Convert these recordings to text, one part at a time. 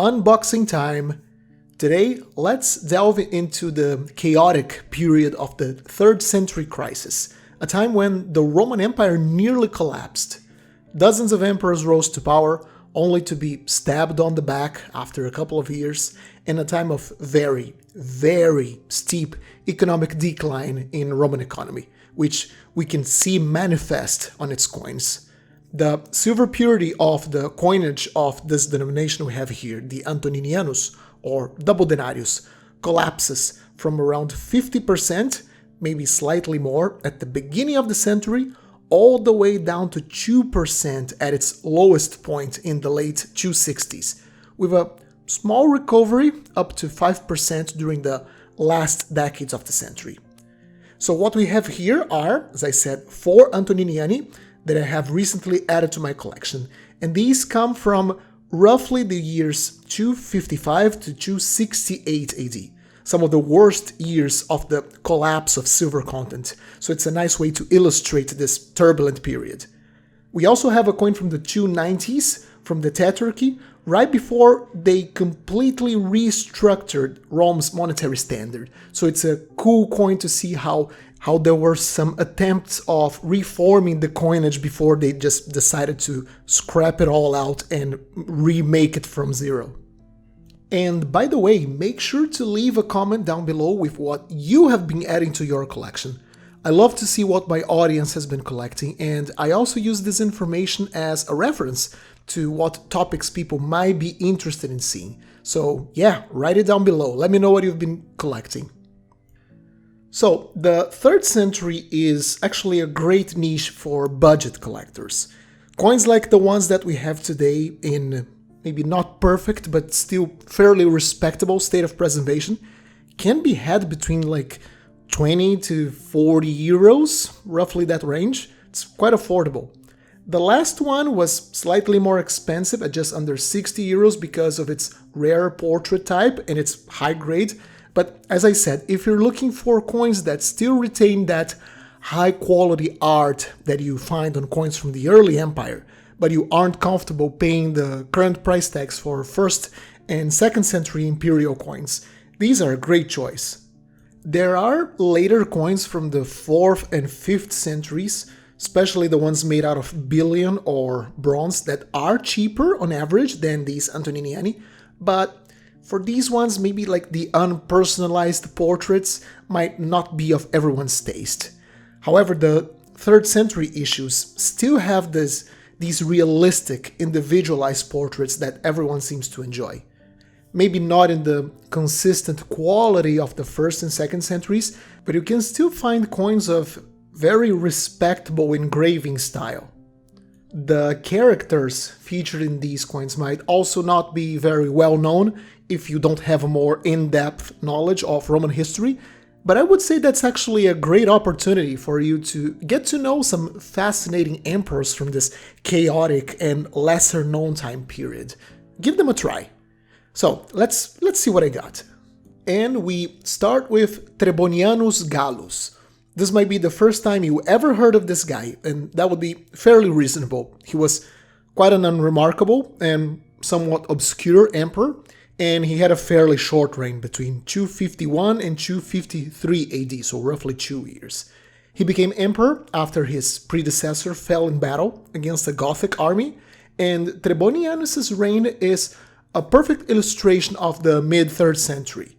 unboxing time. Today, let's delve into the chaotic period of the 3rd century crisis, a time when the Roman Empire nearly collapsed. Dozens of emperors rose to power, only to be stabbed on the back after a couple of years, in a time of very, very steep economic decline in Roman economy, which we can see manifest on its coins. The silver purity of the coinage of this denomination we have here, the Antoninianus, or double denarius, collapses from around 50%, maybe slightly more, at the beginning of the century, all the way down to 2% at its lowest point in the late 260s, with a small recovery up to 5% during the last decades of the century. So what we have here are, as I said, 4 Antoniniani that I have recently added to my collection, and these come from roughly the years 255 to 268 AD, some of the worst years of the collapse of silver content, so it's a nice way to illustrate this turbulent period. We also have a coin from the 290s, from the Tetrarchy, right before they completely restructured Rome's monetary standard. So it's a cool coin to see how there were some attempts of reforming the coinage before they just decided to scrap it all out and remake it from zero. And by the way, make sure to leave a comment down below with what you have been adding to your collection. I love to see what my audience has been collecting, and I also use this information as a reference to what topics people might be interested in seeing. So yeah, write it down below. Let me know what you've been collecting. So the 3rd century is actually a great niche for budget collectors. Coins like the ones that we have today in maybe not perfect but still fairly respectable state of preservation can be had between like 20 to 40 euros, roughly that range. It's quite affordable. The last one was slightly more expensive at just under 60 euros because of its rare portrait type and its high grade. But as I said, if you're looking for coins that still retain that high quality art that you find on coins from the early empire, but you aren't comfortable paying the current price tags for 1st and 2nd century imperial coins, these are a great choice. There are later coins from the 4th and 5th centuries, especially the ones made out of bullion or bronze, that are cheaper on average than these Antoniniani, but for these ones, maybe like the unpersonalized portraits might not be of everyone's taste. However, the 3rd century issues still have these realistic, individualized portraits that everyone seems to enjoy. Maybe not in the consistent quality of the 1st and 2nd centuries, but you can still find coins of very respectable engraving style. The characters featured in these coins might also not be very well known if you don't have a more in-depth knowledge of Roman history, but I would say that's actually a great opportunity for you to get to know some fascinating emperors from this chaotic and lesser known time period. Give them a try. So let's see what I got. And we start with Trebonianus Gallus. This might be the first time you ever heard of this guy, and that would be fairly reasonable. He was quite an unremarkable and somewhat obscure emperor, and he had a fairly short reign between 251 and 253 AD, so roughly 2 years. He became emperor after his predecessor fell in battle against a Gothic army, and Trebonianus' reign is a perfect illustration of the mid-3rd century.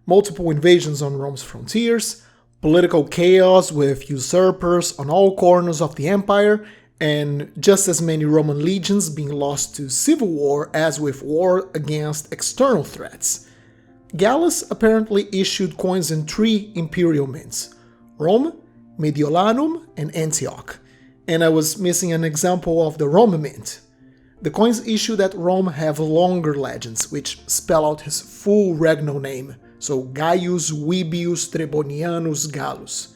Multiple invasions on Rome's frontiers, political chaos with usurpers on all corners of the empire, and just as many Roman legions being lost to civil war as with war against external threats. Gallus apparently issued coins in 3 imperial mints: Rome, Mediolanum, and Antioch. And I was missing an example of the Rome mint. The coins issued at Rome have longer legends, which spell out his full regnal name, so Gaius Vibius Trebonianus Gallus.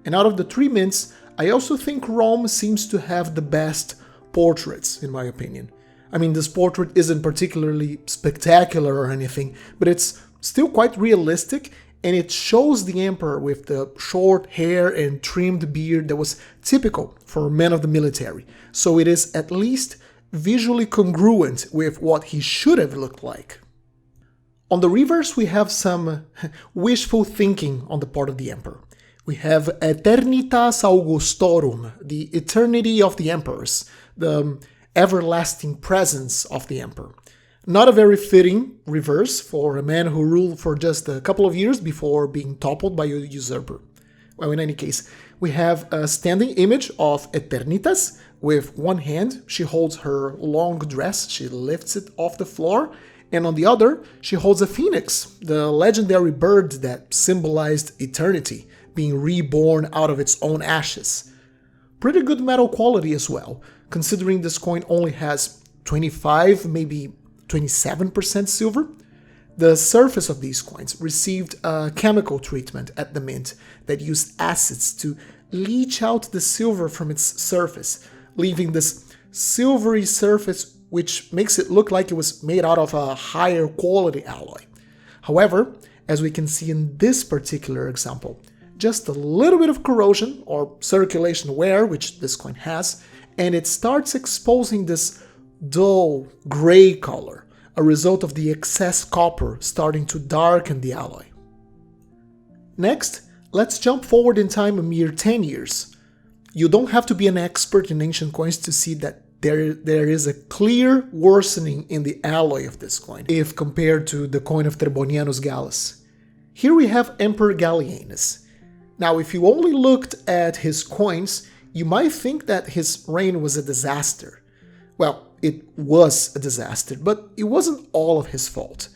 And out of the 3 mints, I also think Rome seems to have the best portraits, in my opinion. I mean, this portrait isn't particularly spectacular or anything, but it's still quite realistic, and it shows the emperor with the short hair and trimmed beard that was typical for men of the military. So it is at least visually congruent with what he should have looked like. On the reverse, we have some wishful thinking on the part of the emperor. We have Aeternitas Augustorum, the eternity of the emperors, the everlasting presence of the emperor. Not a very fitting reverse for a man who ruled for just a couple of years before being toppled by a usurper. Well, in any case, we have a standing image of Aeternitas. With one hand, she holds her long dress, she lifts it off the floor, and on the other, she holds a phoenix, the legendary bird that symbolized eternity, being reborn out of its own ashes. Pretty good metal quality as well, considering this coin only has 25, maybe 27% silver. The surface of these coins received a chemical treatment at the mint that used acids to leach out the silver from its surface, leaving this silvery surface which makes it look like it was made out of a higher quality alloy. However, as we can see in this particular example, just a little bit of corrosion or circulation wear, which this coin has, and it starts exposing this dull gray color, a result of the excess copper starting to darken the alloy. Next, let's jump forward in time a mere 10 years. You don't have to be an expert in ancient coins to see that there is a clear worsening in the alloy of this coin if compared to the coin of Trebonianus Gallus. Here we have Emperor Gallienus. Now, if you only looked at his coins, you might think that his reign was a disaster. Well, it was a disaster, but it wasn't all of his fault.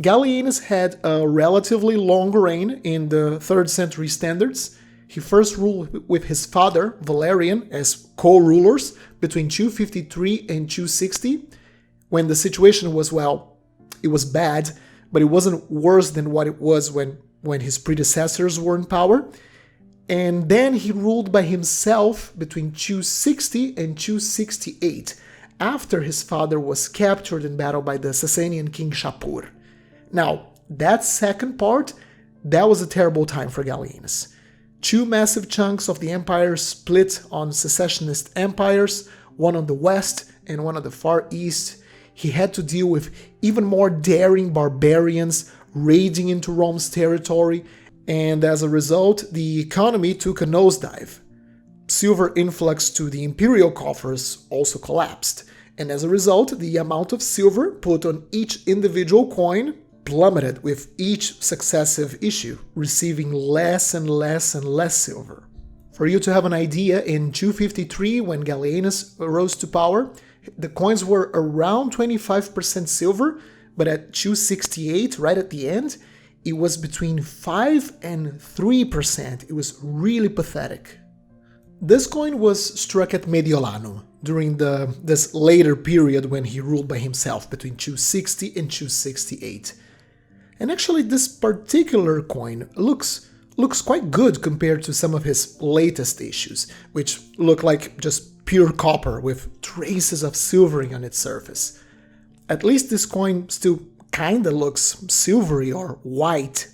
Gallienus had a relatively long reign in the 3rd century standards. He first ruled with his father, Valerian, as co-rulers between 253 and 260, when the situation was, well, it was bad, but it wasn't worse than what it was when his predecessors were in power. And then he ruled by himself between 260 and 268, after his father was captured in battle by the Sasanian king Shapur. Now, that second part, that was a terrible time for Gallienus. 2 massive chunks of the empire split on secessionist empires, one on the west and one on the far east. He had to deal with even more daring barbarians raiding into Rome's territory, and as a result, the economy took a nosedive. Silver influx to the imperial coffers also collapsed, and as a result, the amount of silver put on each individual coin plummeted with each successive issue, receiving less and less and less silver. For you to have an idea, in 253, when Gallienus rose to power, the coins were around 25% silver, but at 268, right at the end, it was between 5 and 3%. It was really pathetic. This coin was struck at Mediolanum during this later period when he ruled by himself between 260 and 268. And actually this particular coin looks quite good compared to some of his latest issues, which look like just pure copper with traces of silvering on its surface. At least this coin still kinda looks silvery or white.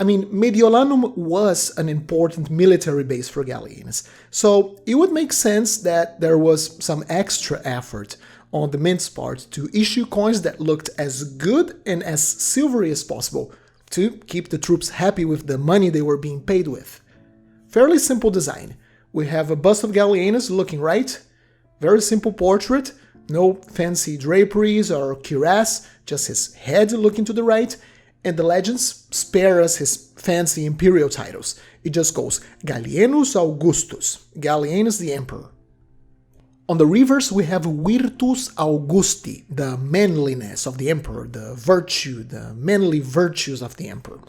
I mean, Mediolanum was an important military base for Gallienus, so it would make sense that there was some extra effort on the mint's part to issue coins that looked as good and as silvery as possible to keep the troops happy with the money they were being paid with. Fairly simple design. We have a bust of Gallienus looking right, very simple portrait, no fancy draperies or cuirass, just his head looking to the right, and the legends spare us his fancy imperial titles. It just goes Gallienus Augustus, Gallienus the Emperor. On the reverse, we have Virtus Augusti, the manliness of the emperor, the virtue, the manly virtues of the emperor.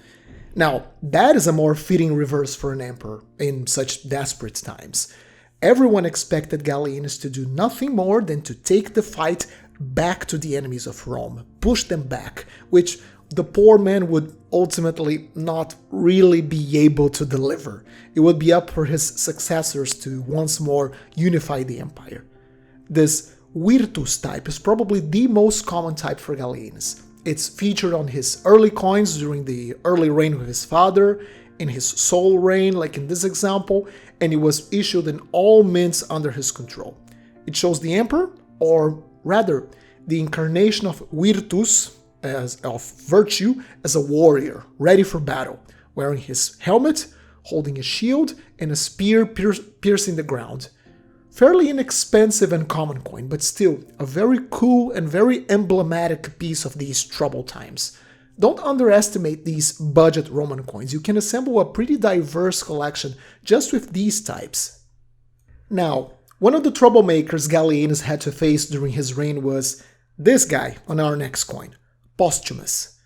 Now, that is a more fitting reverse for an emperor in such desperate times. Everyone expected Gallienus to do nothing more than to take the fight back to the enemies of Rome, push them back, which the poor man would ultimately not really be able to deliver. It would be up for his successors to once more unify the empire. This Virtus type is probably the most common type for Gallienus. It's featured on his early coins during the early reign of his father, in his sole reign, like in this example, and it was issued in all mints under his control. It shows the emperor or rather, the incarnation of virtus, of virtue, as a warrior, ready for battle, wearing his helmet, holding a shield, and a spear piercing the ground. Fairly inexpensive and common coin, but still a very cool and very emblematic piece of these troubled times. Don't underestimate these budget Roman coins. You can assemble a pretty diverse collection just with these types. Now, one of the troublemakers Gallienus had to face during his reign was this guy on our next coin, Postumus.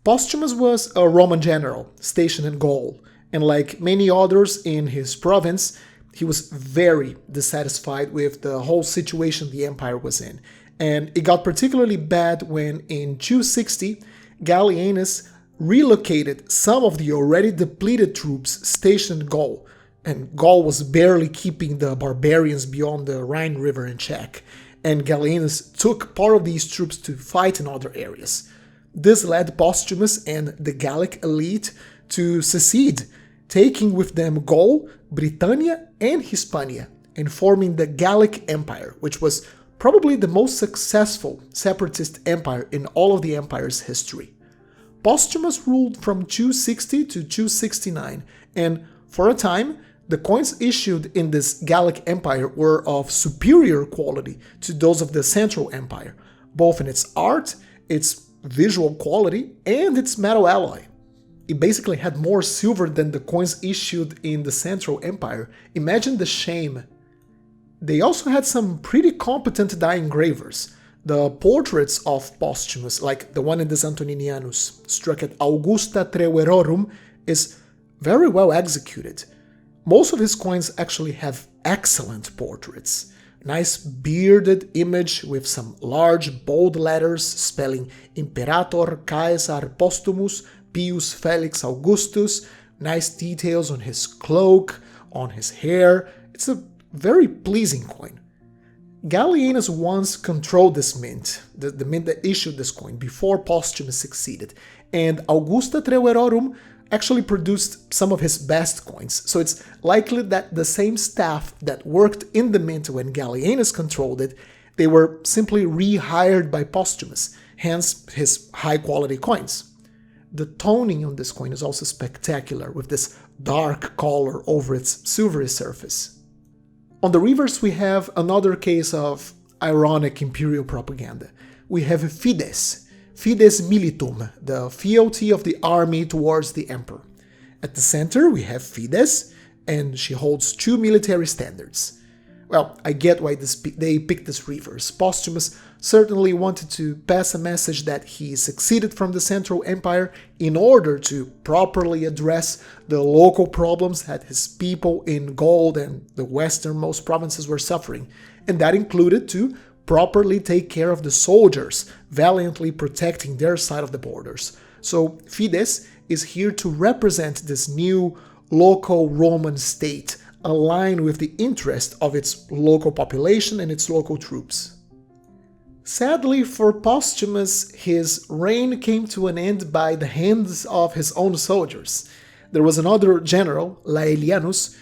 Postumus was a Roman general stationed in Gaul, and like many others in his province, he was very dissatisfied with the whole situation the empire was in. And it got particularly bad when in 260, Gallienus relocated some of the already depleted troops stationed in Gaul, and Gaul was barely keeping the barbarians beyond the Rhine River in check, and Gallienus took part of these troops to fight in other areas. This led Postumus and the Gallic elite to secede, taking with them Gaul, Britannia, and Hispania, and forming the Gallic Empire, which was probably the most successful separatist empire in all of the empire's history. Postumus ruled from 260 to 269, and for a time, the coins issued in this Gallic Empire were of superior quality to those of the Central Empire, both in its art, its visual quality, and its metal alloy. It basically had more silver than the coins issued in the Central Empire. Imagine the shame. They also had some pretty competent die engravers. The portraits of Postumus, like the one in this Antoninianus, struck at Augusta Treverorum, is very well executed. Most of his coins actually have excellent portraits. Nice bearded image with some large bold letters spelling Imperator Caesar Postumus Pius Felix Augustus, nice details on his cloak, on his hair. It's a very pleasing coin. Gallienus once controlled this mint, the mint that issued this coin, before Postumus succeeded, and Augusta Treverorum actually produced some of his best coins, so it's likely that the same staff that worked in the mint when Gallienus controlled it, they were simply rehired by Postumus, hence his high-quality coins. The toning on this coin is also spectacular, with this dark color over its silvery surface. On the reverse, we have another case of ironic imperial propaganda. We have Fides Militum, the fealty of the army towards the emperor. At the center, we have Fides, and she holds two military standards. Well, I get why they picked this reverse. Postumus certainly wanted to pass a message that he succeeded from the Central Empire in order to properly address the local problems that his people in Gaul and the westernmost provinces were suffering, and that included to properly take care of the soldiers, valiantly protecting their side of the borders. So Fides is here to represent this new local Roman state, aligned with the interest of its local population and its local troops. Sadly for Postumus, his reign came to an end by the hands of his own soldiers. There was another general, Laelianus,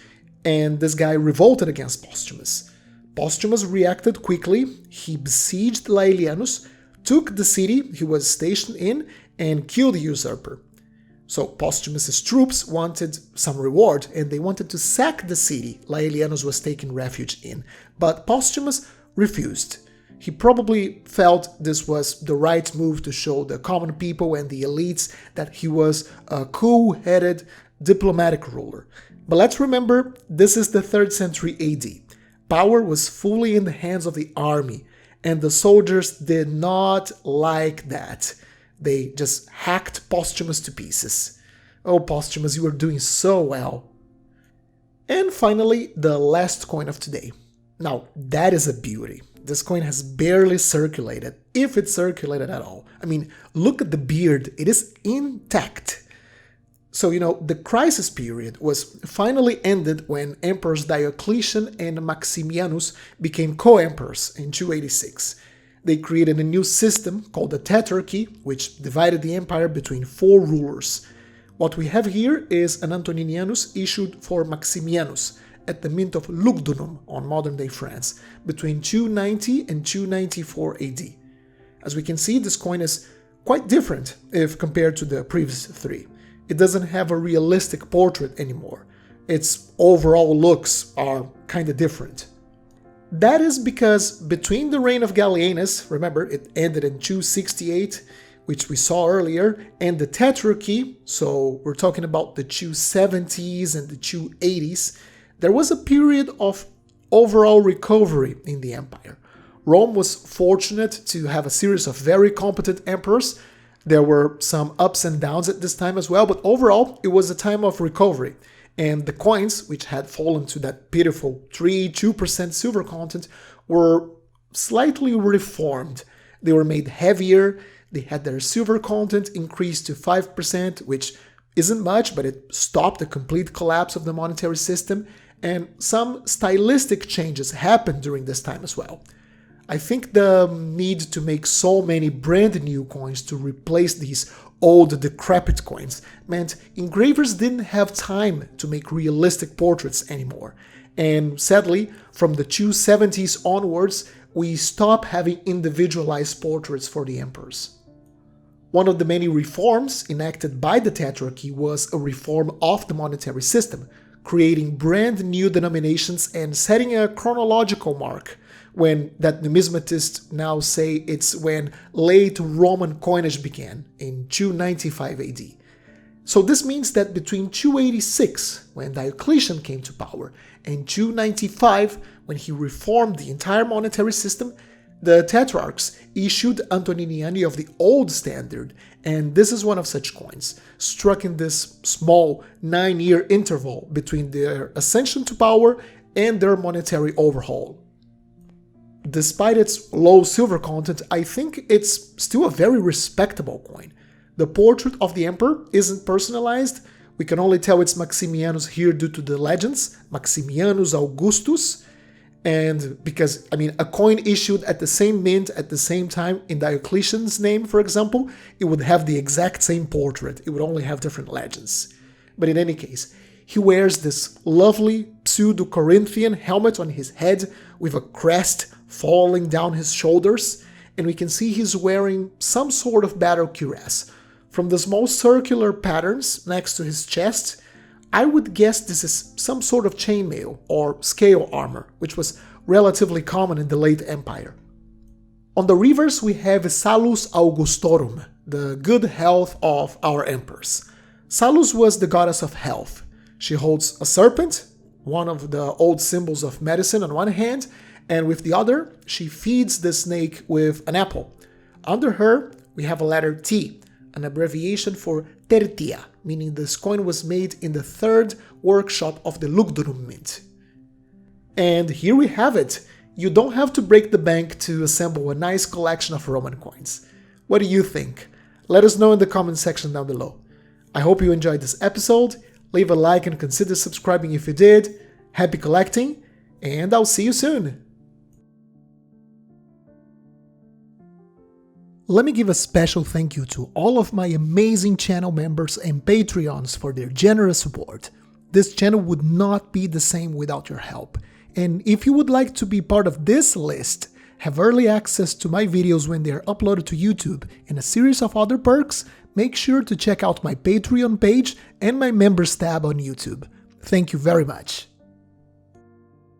and this guy revolted against Postumus. Postumus reacted quickly. He besieged Laelianus, took the city he was stationed in, and killed the usurper. So Postumus's troops wanted some reward, and they wanted to sack the city Laelianus was taking refuge in, but Postumus refused. He probably felt this was the right move to show the common people and the elites that he was a cool-headed diplomatic ruler. But let's remember, this is the 3rd century AD. Power was fully in the hands of the army, and the soldiers did not like that. They just hacked Postumus to pieces. Oh, Postumus, you were doing so well. And finally, the last coin of today. Now, that is a beauty. This coin has barely circulated, if it circulated at all. I mean, look at the beard, it is intact. So, the crisis period was finally ended when Emperors Diocletian and Maximianus became co-emperors in 286. They created a new system called the Tetrarchy, which divided the empire between 4 rulers. What we have here is an Antoninianus issued for Maximianus, at the mint of Lugdunum on modern-day France between 290 and 294 AD. As we can see, this coin is quite different if compared to the previous three. It doesn't have a realistic portrait anymore. Its overall looks are kinda different. That is because between the reign of Gallienus, remember it ended in 268, which we saw earlier, and the Tetrarchy, so we're talking about the 270s and the 280s, there was a period of overall recovery in the empire. Rome was fortunate to have a series of very competent emperors. There were some ups and downs at this time as well, but overall it was a time of recovery. And the coins, which had fallen to that pitiful 2% silver content, were slightly reformed. They were made heavier, they had their silver content increased to 5%, which isn't much, but it stopped the complete collapse of the monetary system, and some stylistic changes happened during this time as well. I think the need to make so many brand new coins to replace these old decrepit coins meant engravers didn't have time to make realistic portraits anymore. And sadly, from the 270s onwards, we stopped having individualized portraits for the emperors. One of the many reforms enacted by the Tetrarchy was a reform of the monetary system, creating brand new denominations and setting a chronological mark, when that numismatists now say it's when late Roman coinage began in 295 AD. So this means that between 286, when Diocletian came to power, and 295, when he reformed the entire monetary system, the Tetrarchs issued Antoniniani of the Old Standard, and this is one of such coins, struck in this small 9-year interval between their ascension to power and their monetary overhaul. Despite its low silver content, I think it's still a very respectable coin. The portrait of the emperor isn't personalized. We can only tell it's Maximianus here due to the legends, Maximianus Augustus, and because, a coin issued at the same mint at the same time in Diocletian's name, for example, it would have the exact same portrait. It would only have different legends. But in any case, he wears this lovely pseudo-Corinthian helmet on his head with a crest falling down his shoulders, and we can see he's wearing some sort of battle cuirass. From the small circular patterns next to his chest, I would guess this is some sort of chainmail or scale armor, which was relatively common in the late empire. On the reverse we have Salus Augustorum, the good health of our emperors. Salus was the goddess of health. She holds a serpent, one of the old symbols of medicine on one hand, and with the other, she feeds the snake with an apple. Under her, we have a letter T, an abbreviation for tertia, meaning this coin was made in the third workshop of the Lugdunum mint. And here we have it. You don't have to break the bank to assemble a nice collection of Roman coins. What do you think? Let us know in the comment section down below. I hope you enjoyed this episode. Leave a like and consider subscribing if you did. Happy collecting, and I'll see you soon! Let me give a special thank you to all of my amazing channel members and Patreons for their generous support. This channel would not be the same without your help. And if you would like to be part of this list, have early access to my videos when they are uploaded to YouTube, and a series of other perks, make sure to check out my Patreon page and my members tab on YouTube. Thank you very much.